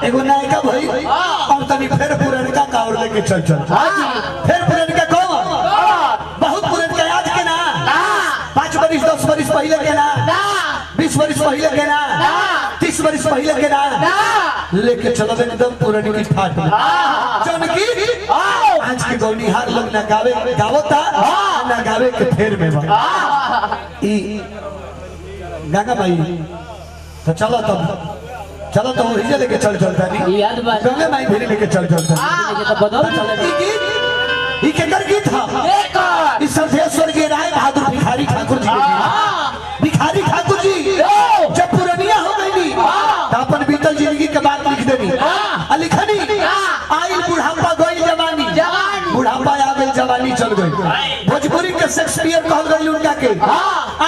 एगो नायका भाई और तनी फिर पुरनका कावर लेके चल फिर पुरनका कौन बहुत पुरनका आज के ना 5 वर्ष 10 वर्ष पहले के ना 20 वर्ष पहले के ना 30 वर्ष पहले के ना लेके चलो एकदम पुरनकी ठाट जौन की आज के गौनिहार लोग ना गावता ना गावे के फेर में ई गंगा भाई तो चलो तो वही लेके चल चलता नहीं गंगा माई भेरी लेके चल चलता ये केकर गीत था इस सिद्धेश्वर के राय बहादुर भिखारी ठाकुर जी भिखारी ठाकुर जी जब पुरनिया हो गई तो अपन बीतल जिंदगी के बात लिख देनी लिखनी आई बुढ़ापा गई जवानी बुढ़ापा आ गई जवानी चल गई भोजपुरी के शेक्सपियर कहल गई उनका के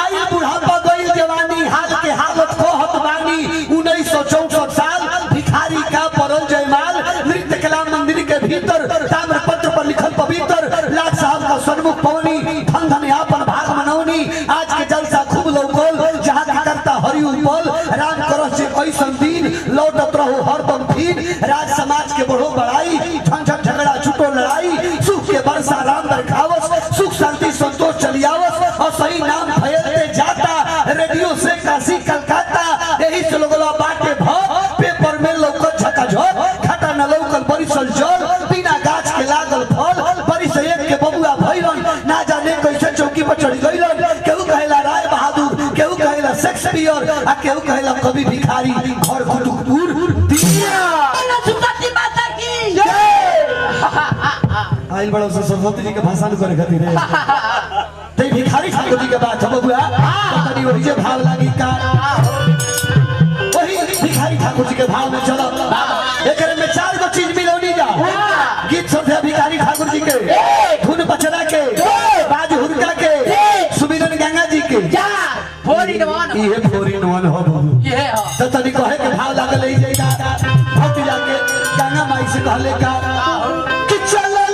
आई बुढ़ापा गई जवानी हाल के हालत को हतवानी 1964 साल भिखारी का परल जयमाल नृत्य कला मंदिर के भीतर ताम्रपत्र पर लिखल पवित्र लाट साहब का सन्मुख पवनी धन धन यापन भाग मनौनी आज के जलसा खूब लौकल जहाँ की करता हरि उपल राम करस से ऐसन दिन लौटत रहो हरदम फिर राज समाज के बढ़ो बढ़ाई झंझट झगड़ा छुटो लड़ाई सुख के वर्षा राम बरखावस सुख शांति संतोष चलियावस और सही नाम फैलते जाता रेडियो से काशी कलकत्ता यही से लोगला बाटे भाव पेपर में लौकत झकाझक खटा न लौकल बरिसल जल बिना गाछ के लागल फल बरिस एक के बबुआ भइलन ना जाने कैसे चौकी पर चढ़ गइलन केहू कहेला राय बहादुर केहू कहेला शेक्सपियर आ केहू कहेला कवि भिखारी घर कुतुकपुर दिया सुपति माता की जय आइल बड़ा सरस्वती जी के भाषण करे खातिर ते भिखारी ठाकुर जी के बात हम बबुआ तनी वही जे भाव लागी का वही भिखारी ठाकुर जी के भाव में चलो एकरे में 4 गो चीज मिलौनी जा गीत सब है भिखारी ठाकुर जी के धुन बचना के बाज हुरका के सुमिरन गंगा जी के ये फोरी नवन हो बबू ये तो तनी कहे के भाव लागल ले जाइगा भक्त जाके गंगा माई से कहले का कि चलल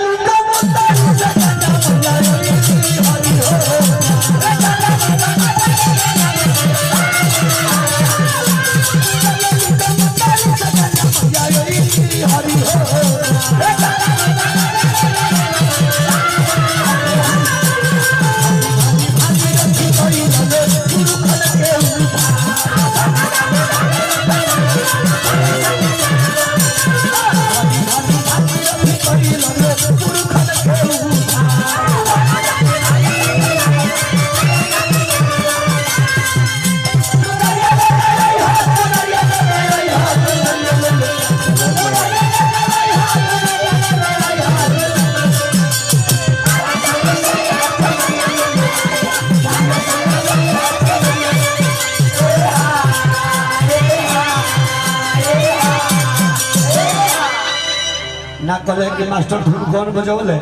ना कहे कि मास्टर धुन कौन बजौले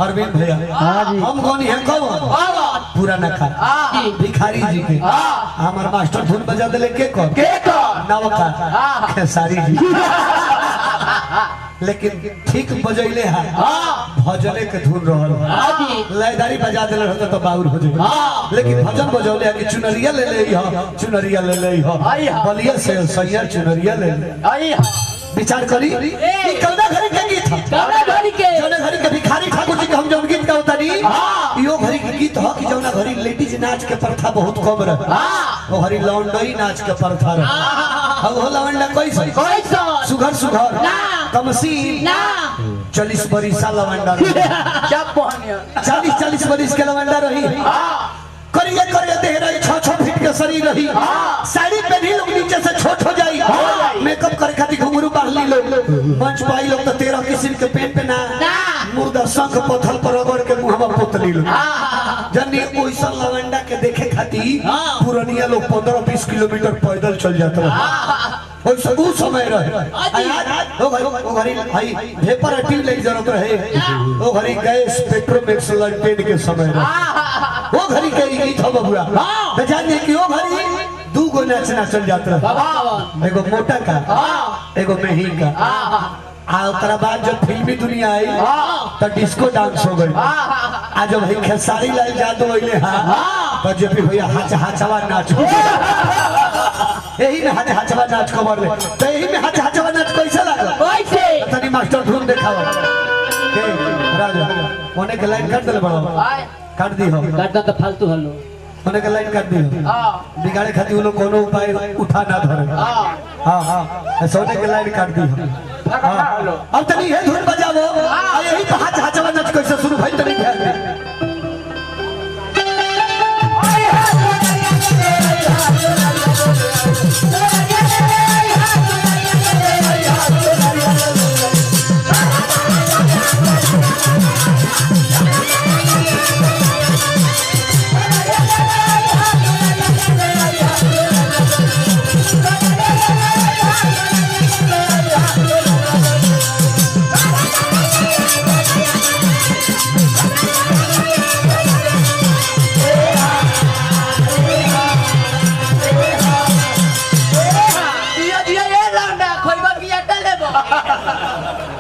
अरविंद भैया हम कौन है कौन पूरा ना खा भिखारी जी के हमार मास्टर धुन बजा देले के कौन नवका खेसारी जी लेकिन ठीक बजैले है भजने के धुन रहल लयदारी बजा देले रहत तो बाउर हो जाए लेकिन भजन बजौले कि चुनरिया ले ले बलिया से सैया चुनरिया ले विचार करी कौना घड़ी के गीत कौना घड़ी के भिखारी ठाकुर जी के हम जौन गीत गावता नी यो घड़ी के गीत ह कि जौना घड़ी लेडीज नाच के प्रथा बहुत कम रहे वो घड़ी लौंडई नाच के प्रथा रहे हो लौंडा कैसे सुघर कमसी 40 बरिसा लौंडा क्या पहनिया 40 बरिस के लौंडा रही करिए देह रही 6 फीट के शरीर रही साड़ी पहनी लोग नीचे से छोट हो जाई मेकअप करे खातिर घुंघरू बांधली लोग मंच पाई लोग तो 13 किस्म के पेन पहना मुर्दा शंख पत्थर पर रगड़ के मुंहवा पोतली लोग जनी ओइसन लवंडा के देखे खातिर पुरनिया लोग 15-20 किलोमीटर पैदल चल जाते रहे ओइ सब समय रहे ओ घरी भाई वेपर टीव ले जरूरत रहे ओ घरी गैस पेट्रोमेक्स लंटेन के समय रहे वो घड़ी के गीत हो बबुआ तो जानिए कि वो घड़ी 2 गो नाचना चल जाता है एगो मोटा का एगो मेही का ओकरा बाद जब फिल्मी दुनिया आई तो डिस्को डांस हो गई आज जब भाई खेसारी लाल जादू अइले तो जे भी भैया हाचा हाचावा नाच यही में हाथ हाचवा नाच कवर ले तो यही में हाथ हाचवा नाच कैसे लागल कैसे तनी मास्टर धुन देखाओ के राजा कोने के लाइन काट दे बड़ो काट दी हो काटना तो फालतू हलो कोने के लाइन काट दी हो बिगाड़े खातिर लोग कोनो उपाय उठा ना धरे हां हां सोने के लाइन काट दी हो अब तनी ये धुन बजाओ आ यही पे हाथ हाचवा नाच कैसे शुरू भइल तनी ध्यान दे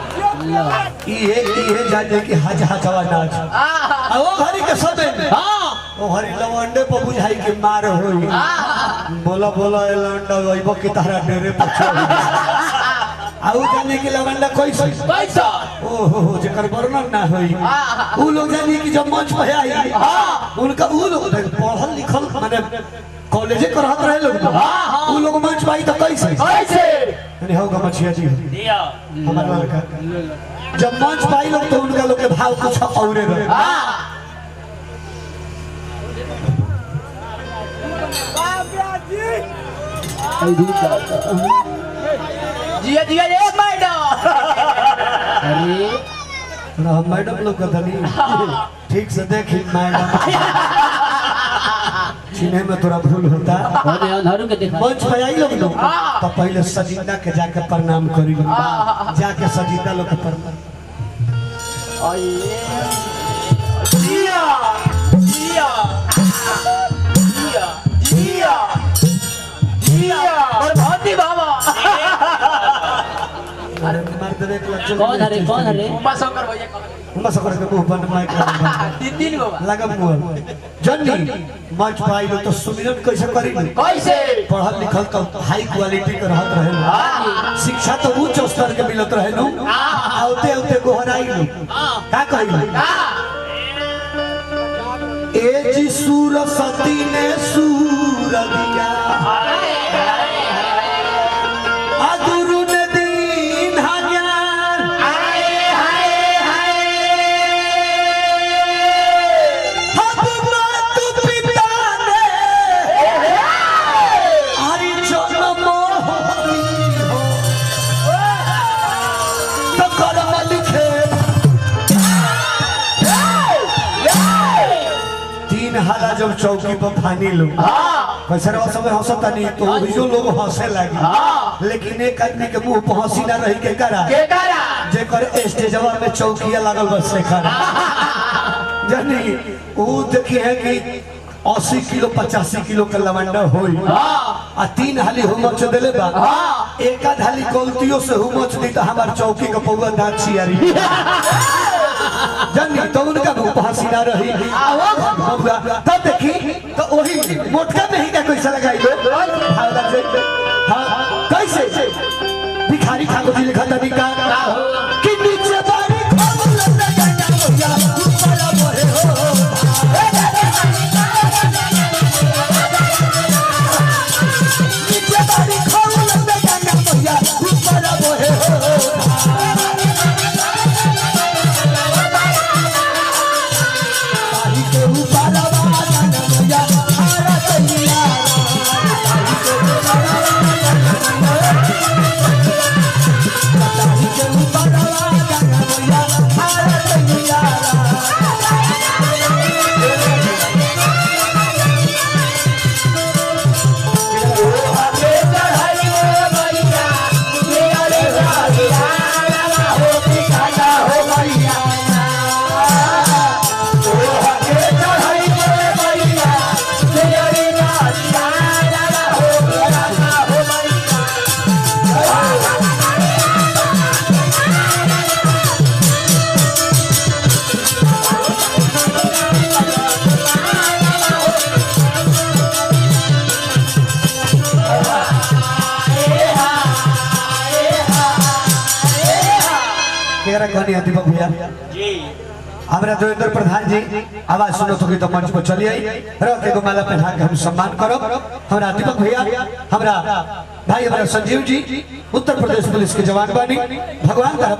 ये जाने की हज हजवा नाच आ वो घरी के सबे में हां ओ घरी लवंडे पे बुझाई के मार होई बोला बोला ए लवंडा ओइबो की तरह डेरे पे आउ जाने की लवंडा कैसा कैसा ओहो जेकर वर्णन ना होई उ लोग जाने की जब मंच पे आई हां उनका उ लोग पढ़ल लिखल माने कॉलेजे करत रहे लोग उ लोग मंच पे आई तो कैसे कैसे नहीं होगा मछिया जी दिया हमारा लड़का जब मंच पाई लोग तो उनका लोग के भाव कुछ और रहे जिया जिया ये मैडम अरे मैडम लोग का धनी ठीक से देखी मैडम चिन्हे में थोड़ा भूल होता मंच पे आई लोग तो पहले सजीदा के जाके प्रणाम करी जाके सजीदा लोग के प्रणाम जिया जिया जिया जिया जिया और भाती बाबा अरे मर्द देख लग कौन हरे उमा शंकर भैया उमा शंकर के मुंह बंद माइक तीन गो लगा मुंह जन्नी मंच पाई तो सुमिरन कैसे करी कैसे पढ़ल लिखल तो हाई क्वालिटी के रहत रहे शिक्षा तो उच्च स्तर के मिलत रहे नु आउते आउते गोहराई नु का कहिल ए जी सूर सती ने सूर दिया अगुरु ने दीन हजान हाय हाय हाय हम मातु पिता ने हरि जन्म होई हो तो कर्म लिखे तीन हाला जब चौकी पर फानी लो कैसे समय हंसता नहीं तो जो लोग हंसे लगे लेकिन एक आदमी के मुंह पर हंसी ना रही के करा जेकर स्टेजवा में चौकिया लागल बस से करा जानी वो देखी है कि 80 किलो 85 किलो का लवंडा होई आ तीन हाली हुमच देले बा एक आध हाली गलतियों से हुमच दी तो हमार चौकी का पौवा दांत छियारी जानी तो उनका मुंह हंसी ना रही तब देखी तो वही मोटका में ही का कैसा लगाई दो हाँ कैसे भिखारी ठाकुर जी लिखा था निका कि नीचे बारी खोल लगाना भैया ऊपर मोहे हो नीचे बारी खोल लगाना भैया ऊपर मोहे हो केरा कहनी दीपक भैया जी हमरा देवेंद्र प्रधान जी आवाज सुनो तो तो मंच पर चलिए रख के माला पहना के हम सम्मान करो हमरा दीपक भैया हमरा भाई हमारा संजीव जी उत्तर प्रदेश पुलिस के जवान बानी भगवान का